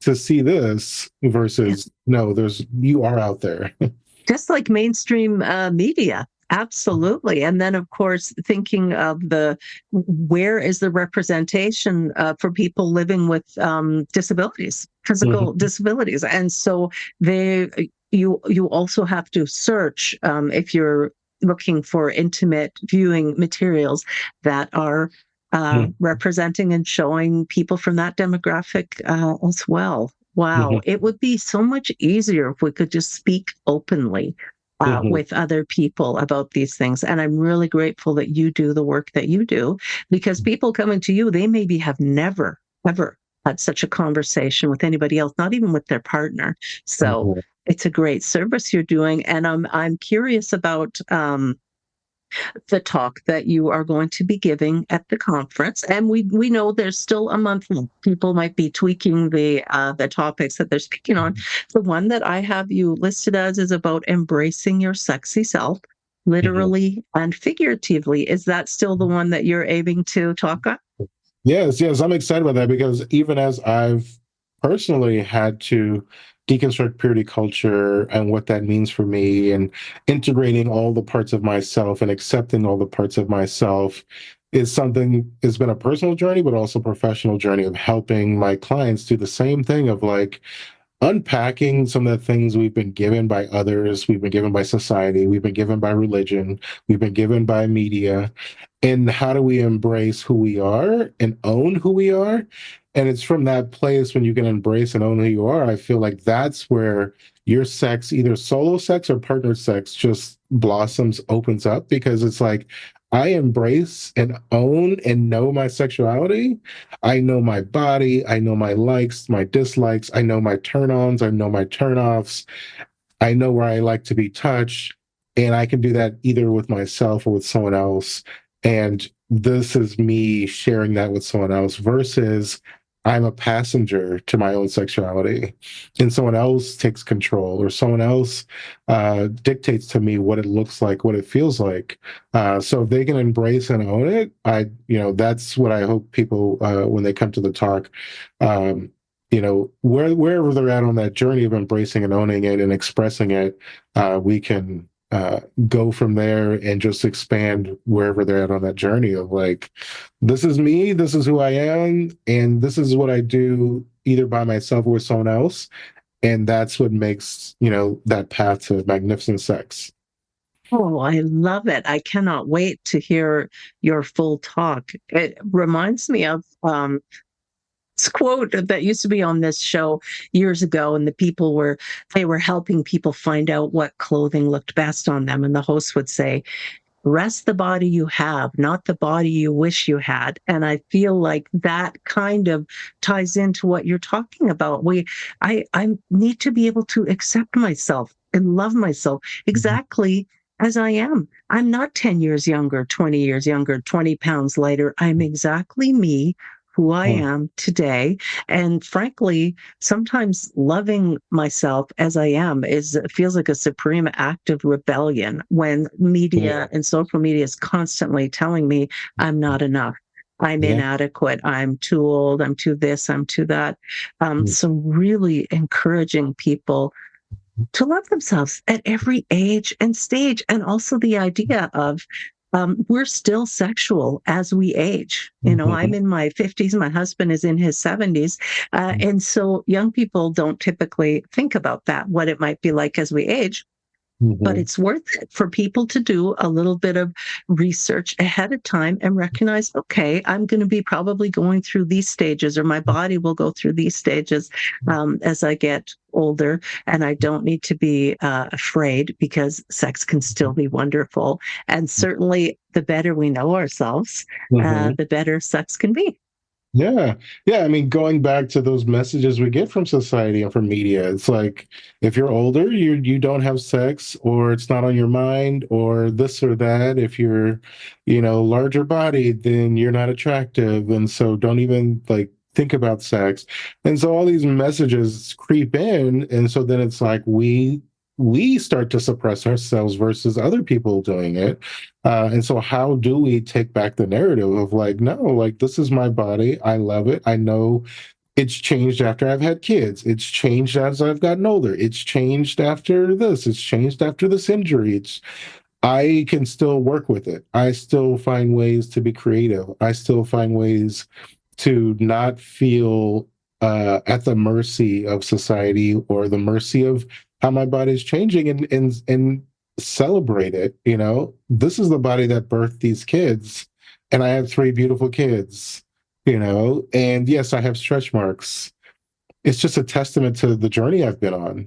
[SPEAKER 2] to see this versus no, there's you are out there.
[SPEAKER 1] Just like mainstream media. Absolutely. And then, of course, thinking of where is the representation for people living with disabilities, physical
[SPEAKER 2] Mhm,
[SPEAKER 1] disabilities. And so you also have to search if you're looking for intimate viewing materials that are
[SPEAKER 2] mhm,
[SPEAKER 1] representing and showing people from that demographic as well. Wow,
[SPEAKER 2] mhm,
[SPEAKER 1] it would be so much easier if we could just speak openly
[SPEAKER 2] mhm,
[SPEAKER 1] with other people about these things. And I'm really grateful that you do the work that you do because people coming to you, they maybe have never, ever had such a conversation with anybody else, not even with their partner. So
[SPEAKER 2] mhm,
[SPEAKER 1] it's a great service you're doing. And I'm curious about the talk that you are going to be giving at the conference. And we know there's still a month left. People might be tweaking the topics that they're speaking on. The one that I have you listed as is about embracing your sexy self,
[SPEAKER 2] mhm.
[SPEAKER 1] literally and figuratively. Is that still the one that you're aiming to talk on?
[SPEAKER 2] Yes, yes, I'm excited about that because even as I've personally had to deconstruct purity culture and what that means for me and integrating all the parts of myself and accepting all the parts of myself is something it's been a personal journey but also a professional journey of helping my clients do the same thing of like unpacking some of the things we've been given by others, we've been given by society, we've been given by religion, we've been given by media, and how do we embrace who we are and own who we are? And it's from that place when you can embrace and own who you are, I feel like that's where your sex, either solo sex or partner sex, just blossoms, opens up because it's like, I embrace and own and know my sexuality. I know my body. I know my likes, my dislikes. I know my turn ons. I know my turn offs. I know where I like to be touched, and I can do that either with myself or with someone else. And this is me sharing that with someone else versus I'm a passenger to my own sexuality, and someone else takes control, or someone else dictates to me what it looks like, what it feels like. So if they can embrace and own it, that's what I hope people when they come to the talk. Um, wherever they're at on that journey of embracing and owning it and expressing it, we can go from there and just expand wherever they're at on that journey of like, this is me, this is who I am, and this is what I do either by myself or with someone else. And that's what makes, that path to magnificent sex.
[SPEAKER 1] Oh, I love it. I cannot wait to hear your full talk. It reminds me of this quote that used to be on this show years ago, and they were helping people find out what clothing looked best on them. And the host would say, rest the body you have, not the body you wish you had. And I feel like that kind of ties into what you're talking about. I need to be able to accept myself and love myself
[SPEAKER 2] Mhm.
[SPEAKER 1] exactly as I am. I'm not 10 years younger, 20 years younger, 20 pounds lighter. I'm exactly me, who I
[SPEAKER 2] Mhm.
[SPEAKER 1] am today. And frankly, sometimes loving myself as I am feels like a supreme act of rebellion when
[SPEAKER 2] Yeah.
[SPEAKER 1] media and social media is constantly telling me I'm not enough. I'm
[SPEAKER 2] Yeah.
[SPEAKER 1] inadequate. I'm too old. I'm too this. I'm too that.
[SPEAKER 2] Mhm.
[SPEAKER 1] So really encouraging people to love themselves at every age and stage, and also the idea of we're still sexual as we age. I'm
[SPEAKER 2] Mhm.
[SPEAKER 1] in my 50s, my husband is in his 70s. And so young people don't typically think about that, what it might be like as we age. But
[SPEAKER 2] Mhm.
[SPEAKER 1] it's worth it for people to do a little bit of research ahead of time and recognize, okay, I'm going to be probably going through these stages, or my body will go through these stages as I get older. And I don't need to be afraid because sex can still be wonderful. And certainly, the better we know ourselves,
[SPEAKER 2] Mhm.
[SPEAKER 1] the better sex can be.
[SPEAKER 2] Yeah. Yeah. I mean, going back to those messages we get from society and from media, it's like if you're older, you don't have sex, or it's not on your mind, or this or that. If you're, larger bodied, then you're not attractive. And so don't even like think about sex. And so all these messages creep in. And so then it's like we start to suppress ourselves versus other people doing it. And so, how do we take back the narrative of like, no, like, this is my body. I love it. I know it's changed after I've had kids. It's changed as I've gotten older. It's changed after this. It's changed after this injury. I can still work with it. I still find ways to be creative. I still find ways to not feel at the mercy of society or the mercy of how my body's changing, and celebrate it. This is the body that birthed these kids, and I have three beautiful kids. And yes, I have stretch marks. It's just a testament to the journey I've been on,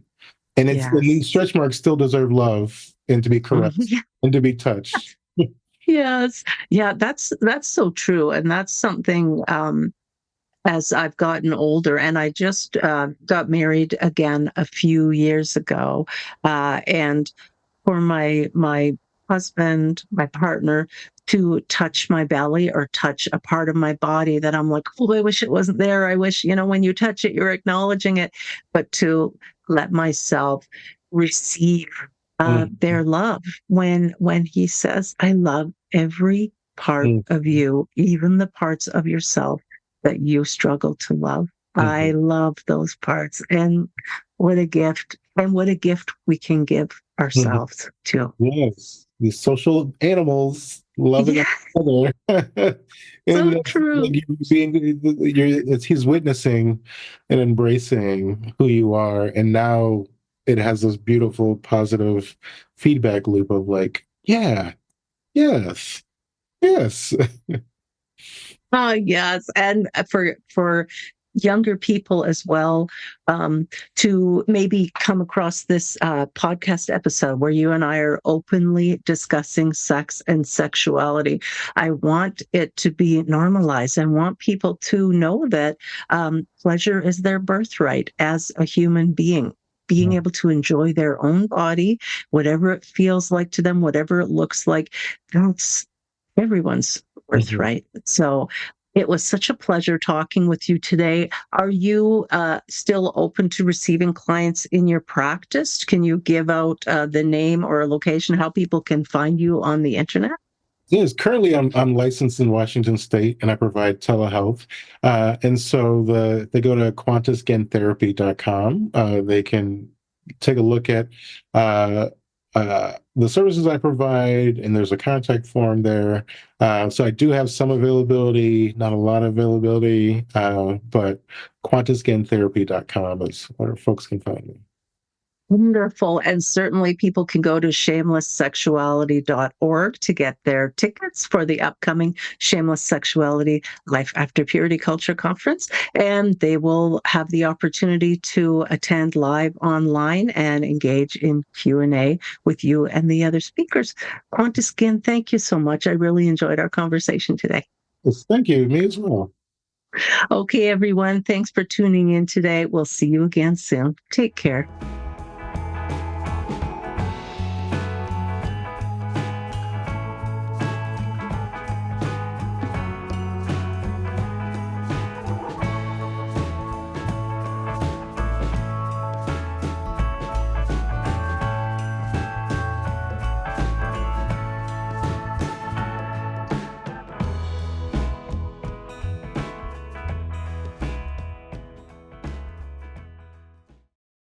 [SPEAKER 2] and these
[SPEAKER 1] Yes.
[SPEAKER 2] stretch marks still deserve love and to be caressed
[SPEAKER 1] Mhm.
[SPEAKER 2] and to be touched.
[SPEAKER 1] Yes. Yeah, that's so true. And that's something as I've gotten older, and I just got married again a few years ago. And for my husband, my partner, to touch my belly or touch a part of my body that I'm like, oh, I wish it wasn't there. I wish, when you touch it, you're acknowledging it. But to let myself receive
[SPEAKER 2] Mhm,
[SPEAKER 1] their love when he says, I love every part
[SPEAKER 2] mhm,
[SPEAKER 1] of you, even the parts of yourself that you struggle to love. I
[SPEAKER 2] mhm.
[SPEAKER 1] love those parts. And what a gift. And what a gift we can give
[SPEAKER 2] Mhm.
[SPEAKER 1] ourselves too.
[SPEAKER 2] Yes, these social animals loving
[SPEAKER 1] Yeah,
[SPEAKER 2] each other, and
[SPEAKER 1] so
[SPEAKER 2] that's like
[SPEAKER 1] true.
[SPEAKER 2] he's witnessing and embracing who you are, and now it has this beautiful positive feedback loop of like, yeah, yes, yes.
[SPEAKER 1] Oh, yes, and for younger people as well, to maybe come across this podcast episode where you and I are openly discussing sex and sexuality. I want it to be normalized. I want people to know that pleasure is their birthright as a human being. Being able to enjoy their own body, whatever it feels like to them, whatever it looks like, that's everyone's
[SPEAKER 2] Mhm.
[SPEAKER 1] birthright. So it was such a pleasure talking with you today. Are you still open to receiving clients in your practice? Can you give out the name or a location, how people can find you on the internet?
[SPEAKER 2] Yes, currently I'm licensed in Washington State and I provide telehealth. And so they go to quantasgentherapy.com. They can take a look at the services I provide, and there's a contact form there. So I do have some availability, not a lot of availability, but quantasgentherapy.com is where folks can find me.
[SPEAKER 1] Wonderful. And certainly people can go to shamelesssexuality.org to get their tickets for the upcoming Shameless Sexuality Life After Purity Culture Conference. And they will have the opportunity to attend live online and engage in Q&A with you and the other speakers. Quantas Ginn, thank you so much. I really enjoyed our conversation today.
[SPEAKER 2] Yes, thank you. Me as well.
[SPEAKER 1] Okay, everyone, thanks for tuning in today. We'll see you again soon. Take care.